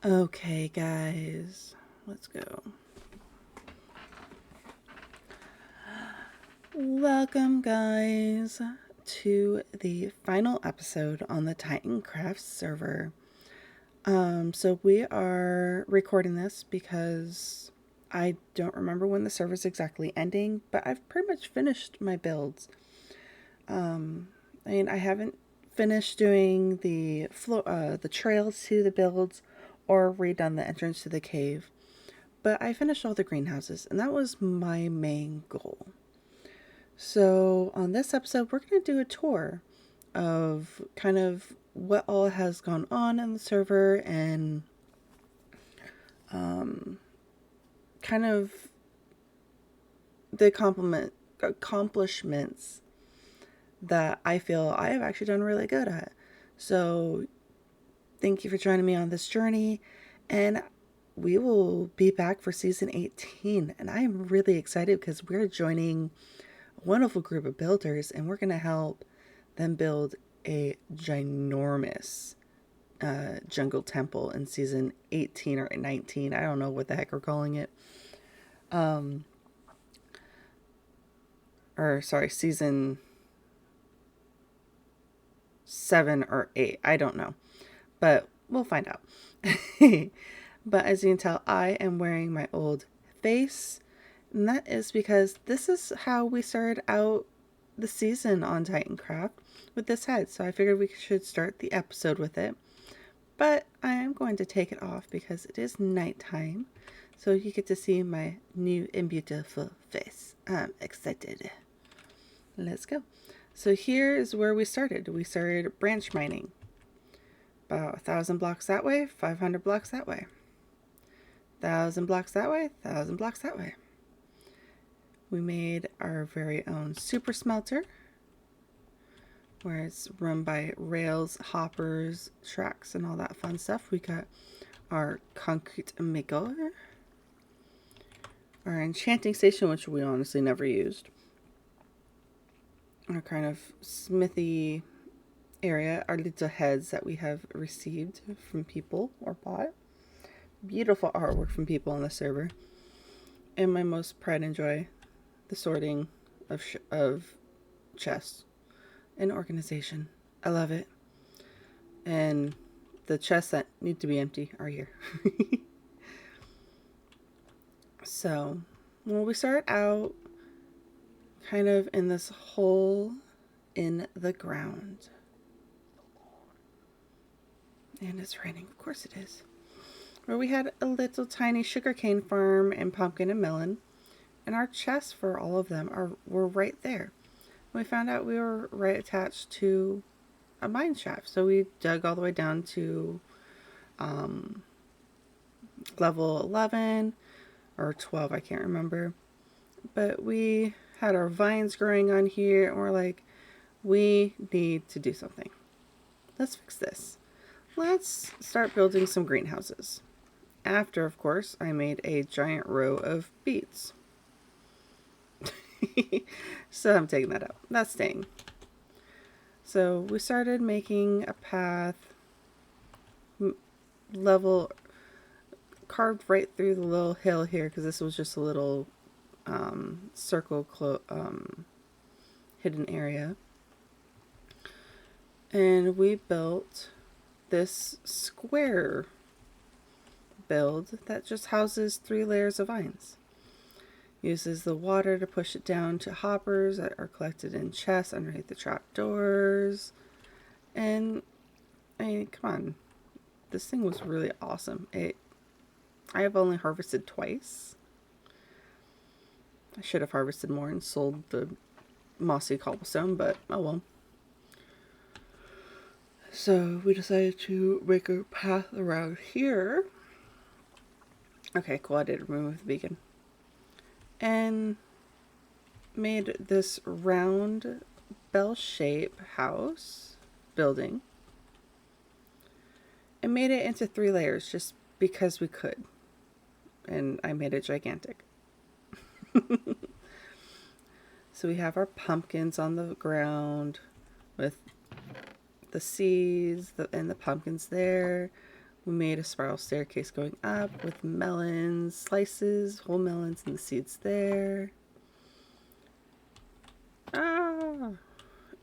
Okay, guys, let's go. Welcome, guys, to the final episode on the Titancraft server. So we are recording this because I don't remember when the server's exactly ending, but I've pretty much finished my builds. I haven't finished doing the trails to the builds or redone the entrance to the cave. But I finished all the greenhouses, and that was my main goal. So, on this episode, we're going to do a tour of kind of what all has gone on in the server and kind of the accomplishments that I feel I have actually done really good at. So, thank you for joining me on this journey, and we will be back for season 18. And I am really excited because we're joining wonderful group of builders, and we're going to help them build a ginormous jungle temple in season 18 or 19. I don't know what the heck we're calling it. Or sorry, season 7 or 8. I don't know, but we'll find out. But as you can tell, I am wearing my old face, and that is because this is how we started out the season on Titancraft, with this head. So I figured we should start the episode with it. But I am going to take it off because it is nighttime. So you get to see my new and beautiful face. I'm excited. Let's go. So here is where we started. We started branch mining. About 1,000 blocks that way, 500 blocks that way. 1,000 blocks that way, 1,000 blocks that way. We made our very own super smelter, where it's run by rails, hoppers, tracks, and all that fun stuff. We got our concrete maker, our enchanting station, which we honestly never used, our kind of smithy area, our little heads that we have received from people or bought. Beautiful artwork from people on the server. And my most pride and joy, the sorting of chests and organization. I love it. And the chests that need to be empty are here. So, when we start out kind of in this hole in the ground. And it's raining. Of course it is. Where we had a little tiny sugarcane farm and pumpkin and melon. And our chests for all of them were right there. We found out we were right attached to a mine shaft. So we dug all the way down to level 11 or 12, I can't remember. But we had our vines growing on here, and we're like, we need to do something. Let's fix this. Let's start building some greenhouses. After, of course, I made a giant row of beets. So I'm taking that out. That's staying. So we started making a path level carved right through the little hill here, because this was just a little circle hidden area. And we built this square build that just houses 3 layers of vines. Uses the water to push it down to hoppers that are collected in chests underneath the trapdoors. And I mean, come on, this thing was really awesome. I have only harvested twice. I should have harvested more and sold the mossy cobblestone, but oh well. So we decided to make a path around here. Okay, cool, I did remove the beacon. And made this round bell shape house building. And made it into 3 layers just because we could. And I made it gigantic. So we have our pumpkins on the ground with the seeds and the pumpkins there. We made a spiral staircase going up with melons, slices, whole melons and the seeds there. Ah!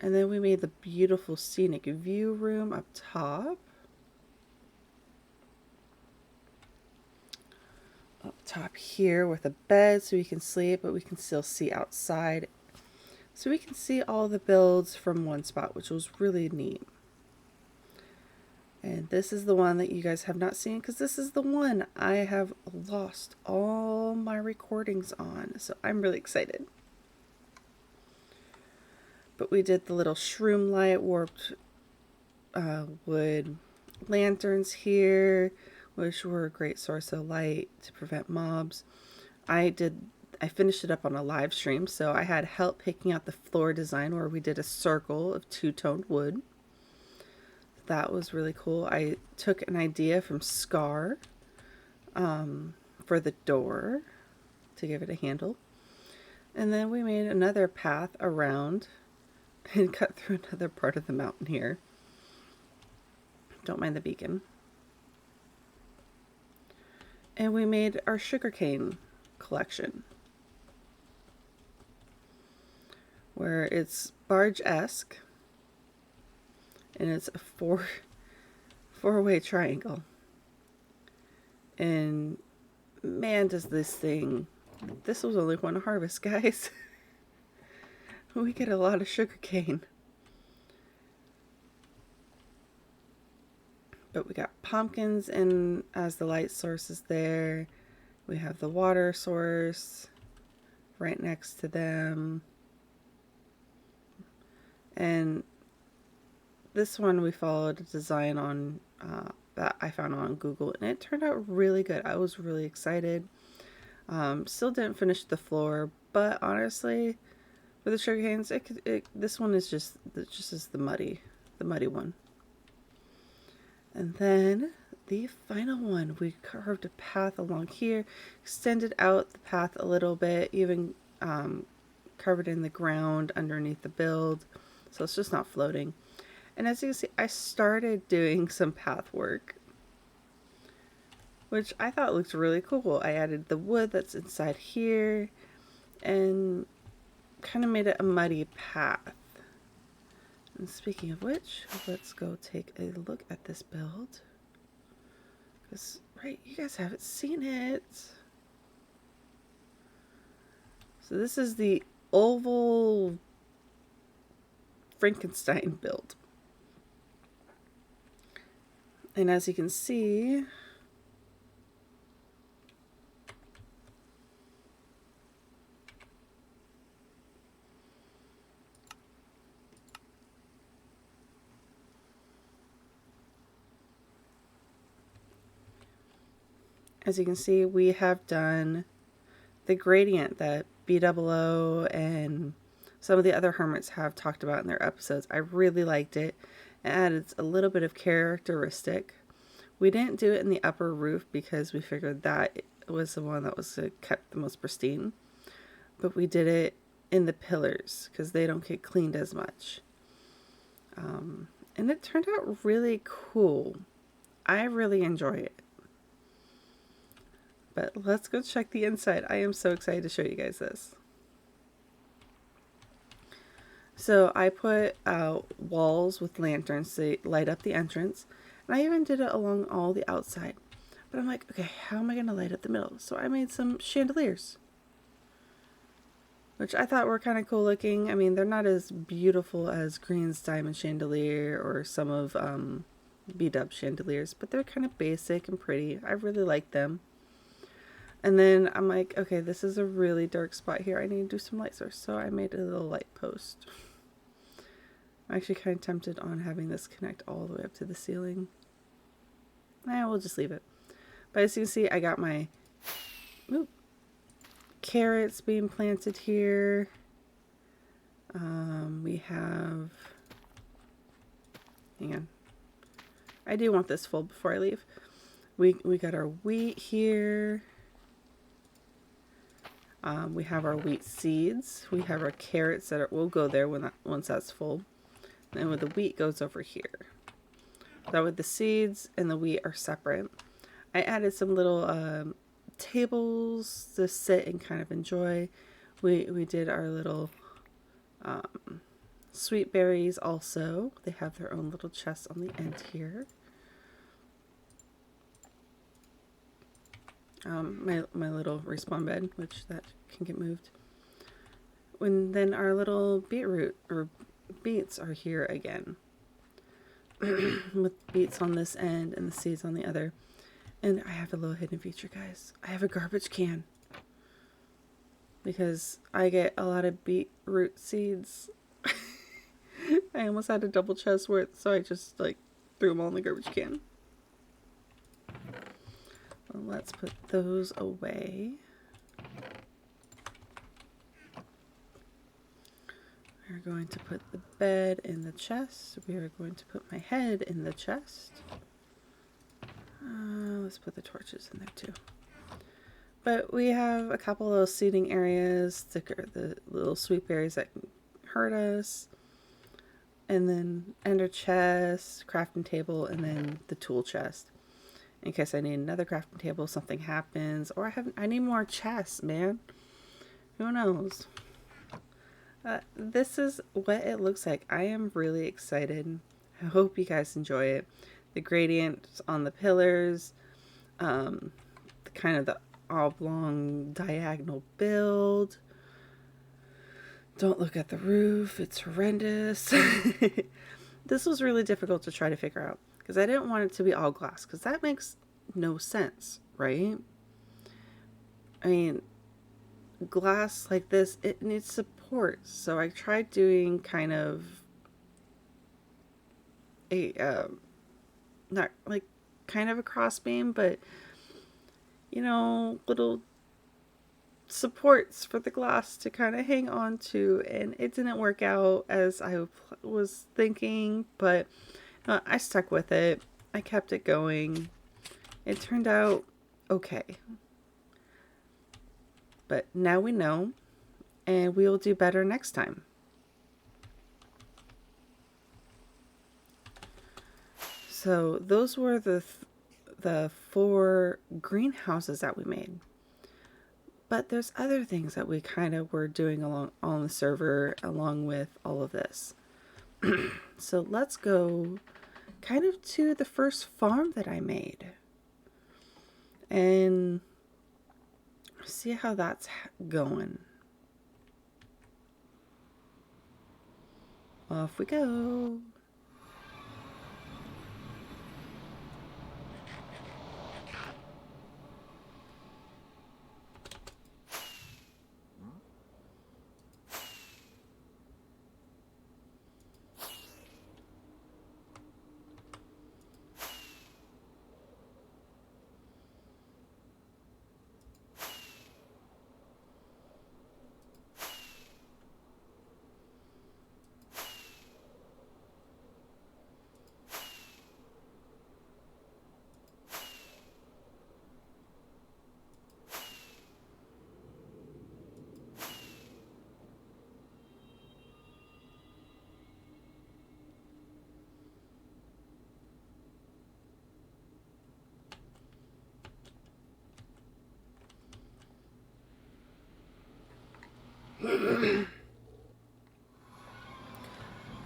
And then we made the beautiful scenic view room up top. Up top here with a bed so we can sleep, but we can still see outside. So we can see all the builds from one spot, which was really neat. And this is the one that you guys have not seen because this is the one I have lost all my recordings on. So I'm really excited. But we did the little shroom light warped wood lanterns here, which were a great source of light to prevent mobs. I finished it up on a live stream, so I had help picking out the floor design where we did a circle of two-toned wood. That was really cool. I took an idea from Scar for the door to give it a handle. And then we made another path around and cut through another part of the mountain here. Don't mind the beacon. And we made our sugarcane collection, where it's barge-esque and it's a four-way triangle. And man, does this thing, this was only one harvest, guys. We get a lot of sugarcane. But we got pumpkins in as the light sources there. We have the water source right next to them. And this one we followed a design on that I found on Google, and it turned out really good. I was really excited. Still didn't finish the floor, but honestly, for the sugar canes, this one is just the muddy one. And then the final one, we carved a path along here, extended out the path a little bit, even carved it in the ground underneath the build, so it's just not floating. And as you can see, I started doing some path work, which I thought looked really cool. I added the wood that's inside here and kind of made it a muddy path. And speaking of which, let's go take a look at this build. Because, right, you guys haven't seen it. So this is the oval Frankenstein build. And as you can see, we have done the gradient that BOO and some of the other hermits have talked about in their episodes. I really liked it. It added a little bit of characteristic. We didn't do it in the upper roof because we figured that was the one that was kept the most pristine. But we did it in the pillars because they don't get cleaned as much. And it turned out really cool. I really enjoy it. But let's go check the inside. I am so excited to show you guys this. So I put out walls with lanterns to light up the entrance. And I even did it along all the outside. But I'm like, okay, how am I going to light up the middle? So I made some chandeliers, which I thought were kind of cool looking. I mean, they're not as beautiful as Green's diamond chandelier or some of B-Dub chandeliers, but they're kind of basic and pretty. I really like them. And then I'm like, okay, this is a really dark spot here. I need to do some light source. So I made a little light post. I'm actually kind of tempted on having this connect all the way up to the ceiling. We'll just leave it. But as you can see, I got my carrots being planted here. We have, hang on. I do want this full before I leave. We got our wheat here. We have our wheat seeds. We have our carrots that will go there once that's full. And then the wheat goes over here. That way the seeds and the wheat are separate. I added some little tables to sit and kind of enjoy. We did our little sweet berries also. They have their own little chests on the end here. My little respawn bed, which that can get moved. And then our little beetroot or beets are here again. With beets on this end and the seeds on the other. And I have a little hidden feature, guys. I have a garbage can. Because I get a lot of beetroot seeds. I almost had a double chest worth, so I just like threw them all in the garbage can. Well, let's put those away. We're going to put the bed in the chest. We are going to put my head in the chest. Let's put the torches in there too. But we have a couple of seating areas, the little sweet berries that can hurt us. And then ender chest, crafting table, and then the tool chest. In case I need another crafting table, something happens, or I need more chests, man. Who knows? This is what it looks like. I am really excited. I hope you guys enjoy it. The gradients on the pillars, kind of the oblong diagonal build. Don't look at the roof. It's horrendous. This was really difficult to try to figure out because I didn't want it to be all glass because that makes no sense, right? I mean, glass like this, it needs support. So I tried doing kind of a, not like kind of a cross beam, but you know, little supports for the glass to kind of hang on to, and it didn't work out as I was thinking, but I stuck with it. I kept it going. It turned out okay. But now we know, and we will do better next time. So those were the 4 greenhouses that we made. But there's other things that we kind of were doing along on the server along with all of this. So let's go kind of to the first farm that I made and see how that's going. Off we go.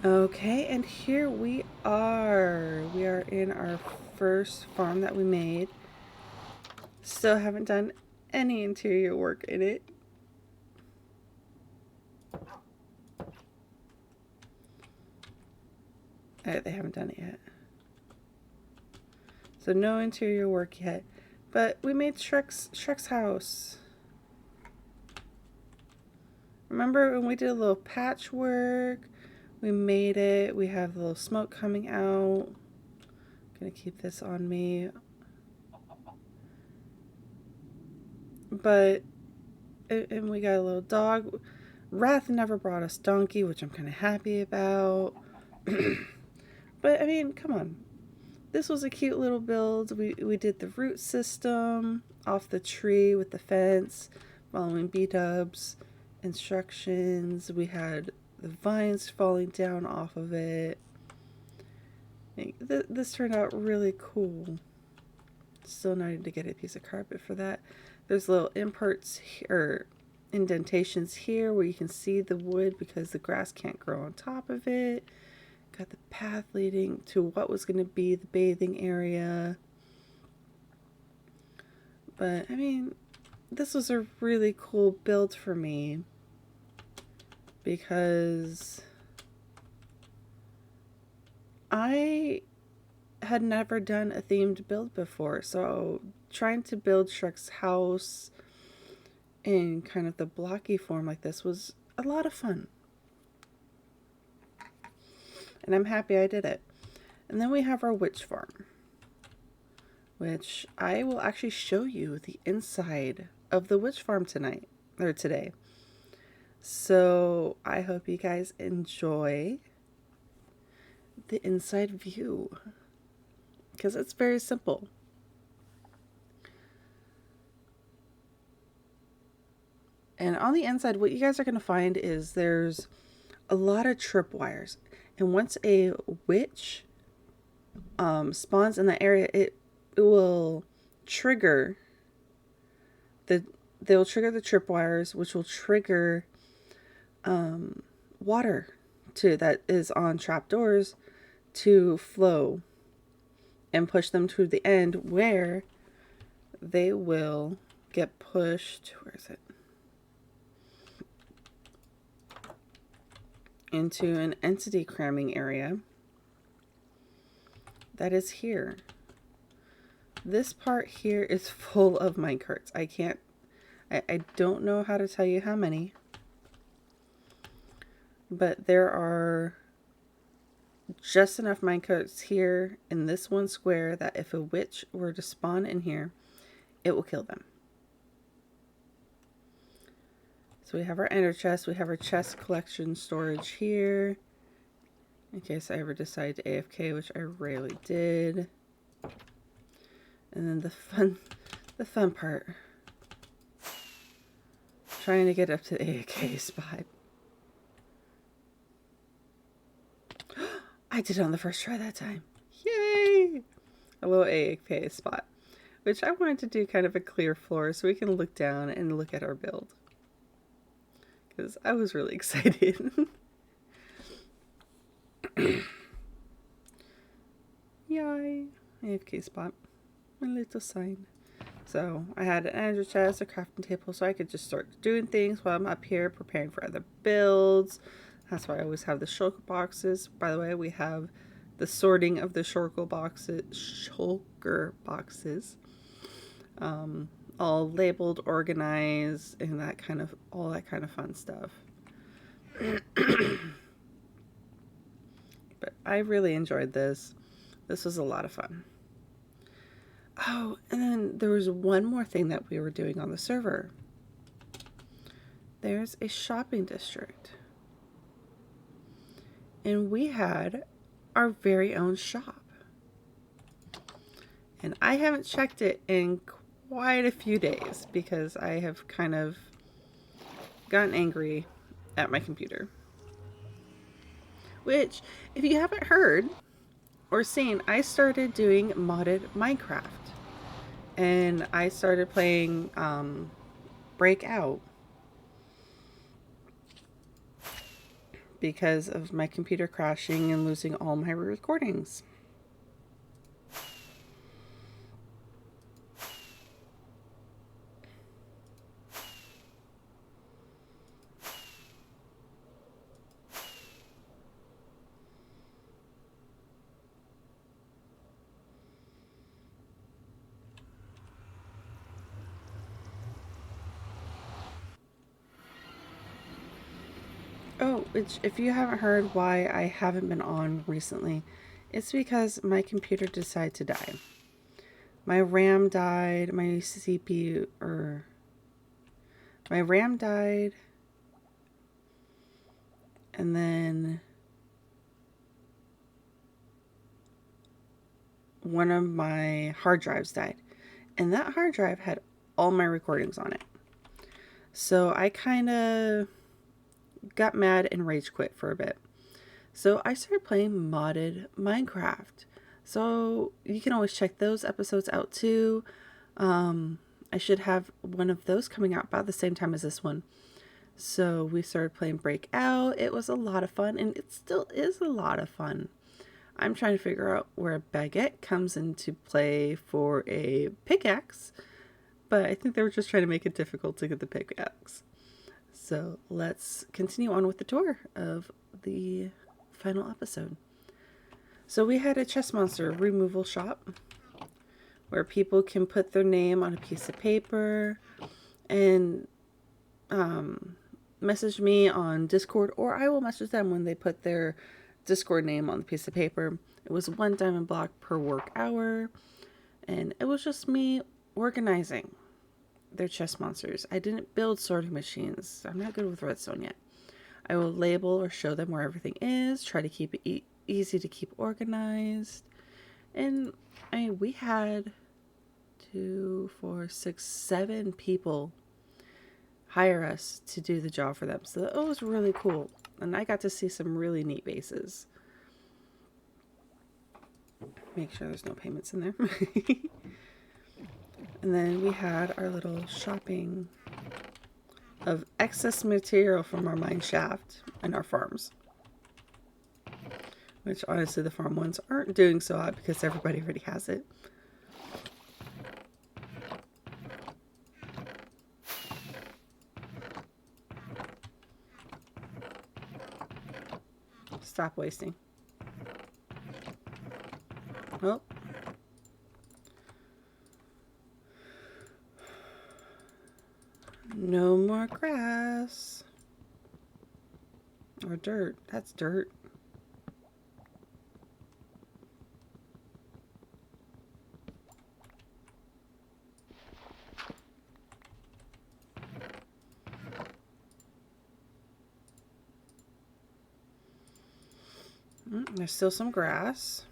Okay, and here we are. We are in our first farm that we made. Still haven't done any interior work in it. They haven't done it yet. So no interior work yet. But we made Shrek's house. Remember when we did a little patchwork? We made it. We have a little smoke coming out. Gonna keep this on me. But, and we got a little dog. Wrath never brought us donkey, which I'm kind of happy about. But, I mean, come on. This was a cute little build. We did the root system off the tree with the fence, following B-dubs, instructions. We had the vines falling down off of it. This turned out really cool. Still needing to get a piece of carpet for that. There's little inparts here, indentations here where you can see the wood because the grass can't grow on top of it. Got the path leading to what was going to be the bathing area. But, I mean, this was a really cool build for me because I had never done a themed build before. So trying to build Shrek's house in kind of the blocky form like this was a lot of fun. And I'm happy I did it. And then we have our witch farm, which I will actually show you the inside of the witch farm today. So I hope you guys enjoy the inside view because it's very simple. And on the inside, what you guys are going to find is there's a lot of tripwires. And once a witch spawns in that area, it will trigger they'll trigger the tripwires, which will trigger water that is on trapdoors to flow and push them to the end where they will get pushed. Where is it? Into an entity cramming area that is here. This part here is full of minecarts. I don't know how to tell you how many, but there are just enough minecarts here in this one square that if a witch were to spawn in here, it will kill them. So we have our ender chest, we have our chest collection storage here, in case I ever decide to AFK, which I rarely did. And then the fun part, trying to get up to the AFK spot. I did it on the first try that time. Yay! A little AFK spot, which I wanted to do kind of a clear floor so we can look down and look at our build. Because I was really excited. Yay! AFK spot. My little sign. So I had an ender chest, a crafting table, so I could just start doing things while I'm up here preparing for other builds. That's why I always have the shulker boxes. By the way, we have the sorting of the shulker boxes. All labeled, organized, and all that kind of fun stuff. But I really enjoyed this. This was a lot of fun. Oh, and then there was one more thing that we were doing on the server. There's a shopping district. And we had our very own shop. And I haven't checked it in quite a few days because I have kind of gotten angry at my computer. Which, if you haven't heard or seen, I started doing modded Minecraft. And I started playing Breakout because of my computer crashing and losing all my recordings. Oh, which, if you haven't heard why I haven't been on recently, it's because my computer decided to die. My RAM died, my RAM died, and then one of my hard drives died. And that hard drive had all my recordings on it. So I kind of got mad and rage quit for a bit. So I started playing modded Minecraft, So you can always check those episodes out too. I should have one of those coming out about the same time as this one. So we started playing Breakout. It was a lot of fun, and it still is a lot of fun. I'm trying to figure out where Baguette comes into play for a pickaxe, but I think they were just trying to make it difficult to get the pickaxe. So let's continue on with the tour of the final episode. So we had a chest monster removal shop where people can put their name on a piece of paper and message me on Discord, or I will message them when they put their Discord name on the piece of paper. It was 1 diamond block per work hour, and it was just me organizing their chest monsters. I didn't build sorting machines. I'm not good with redstone yet. I will label or show them where everything is, try to keep it easy to keep organized. And we had 2, 4, 6, 7 people hire us to do the job for them. So it was really cool. And I got to see some really neat bases. Make sure there's no payments in there. And then we had our little shopping of excess material from our mine shaft and our farms. Which honestly the farm ones aren't doing so hot because everybody already has it. Stop wasting. Oh. No more grass. Or dirt. That's dirt. There's still some grass.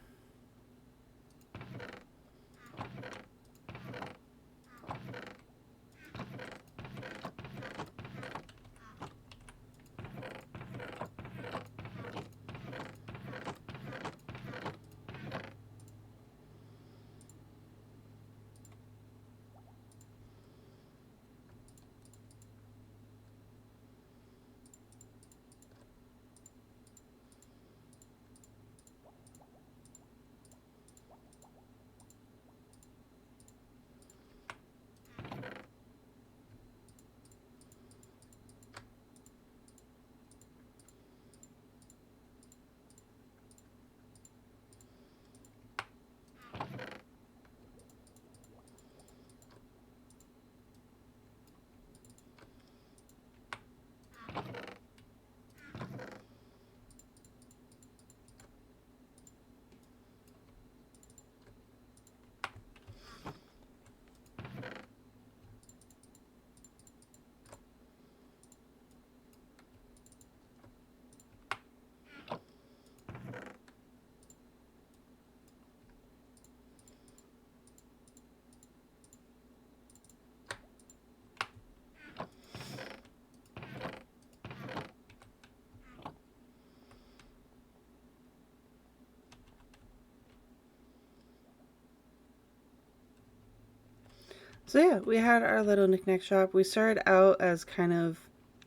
So yeah, we had our little knickknack shop. We started out as kind of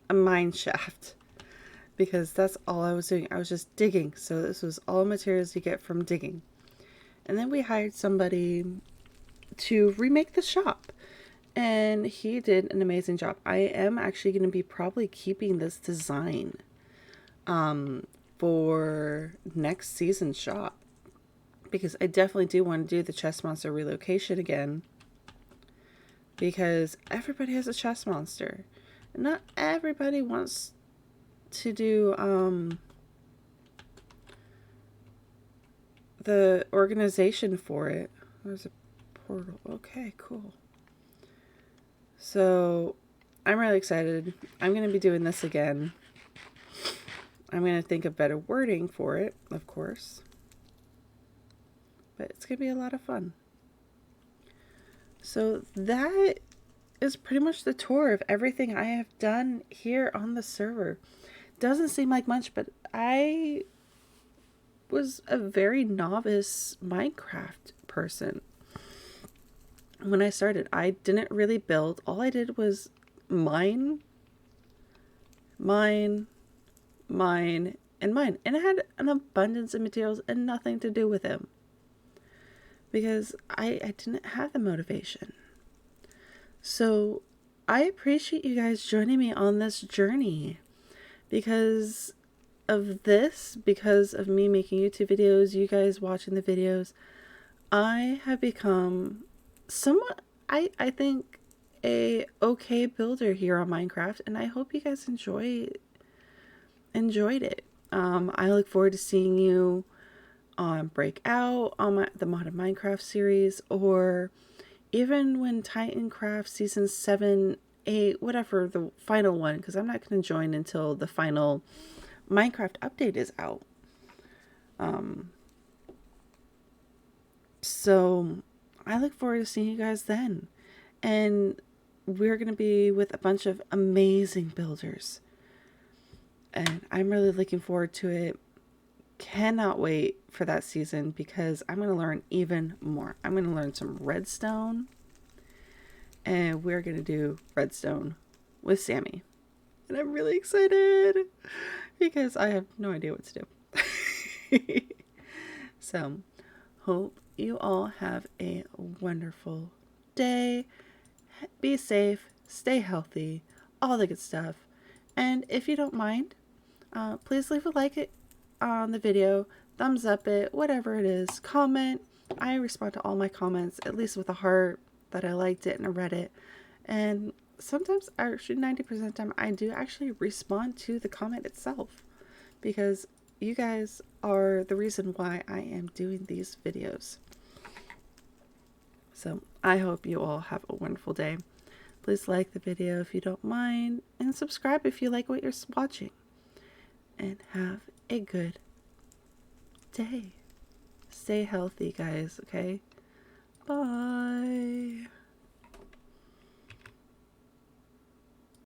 a mine shaft because that's all I was doing. I was just digging. So this was all materials you get from digging. And then we hired somebody to remake the shop. And he did an amazing job. I am actually going to be probably keeping this design for next season's shop. Because I definitely do want to do the chest monster relocation again. Because everybody has a chest monster. And not everybody wants to do the organization for it. There's a portal. Okay, cool. So I'm really excited. I'm going to be doing this again. I'm going to think of better wording for it, of course. But it's going to be a lot of fun. So that is pretty much the tour of everything I have done here on the server. Doesn't seem like much, but I was a very novice Minecraft person. When I started, I didn't really build. All I did was mine, mine, mine, and mine. And I had an abundance of materials and nothing to do with them. Because I didn't have the motivation. So I appreciate you guys joining me on this journey. Because of this, because of me making YouTube videos, you guys watching the videos, I have become somewhat, I think, a okay builder here on Minecraft, and I hope you guys enjoyed it. I look forward to seeing you on Breakout, on the Modern Minecraft series, or even when Titancraft season 7, 8, whatever, the final one, because I'm not going to join until the final Minecraft update is out. So I look forward to seeing you guys then. And we're going to be with a bunch of amazing builders. And I'm really looking forward to it. Cannot wait for that season because I'm going to learn even more. I'm going to learn some redstone. And we're going to do redstone with Sammy. And I'm really excited because I have no idea what to do. So, hope you all have a wonderful day. Be safe, stay healthy, all the good stuff. And if you don't mind, please leave a like on the video, thumbs up it, whatever it is, comment. I respond to all my comments, at least with a heart that I liked it and I read it. And sometimes, actually 90% of the time, I do actually respond to the comment itself because you guys are the reason why I am doing these videos. So I hope you all have a wonderful day. Please like the video if you don't mind and subscribe if you like what you're watching. And have a good day. Stay healthy, guys, okay? Bye.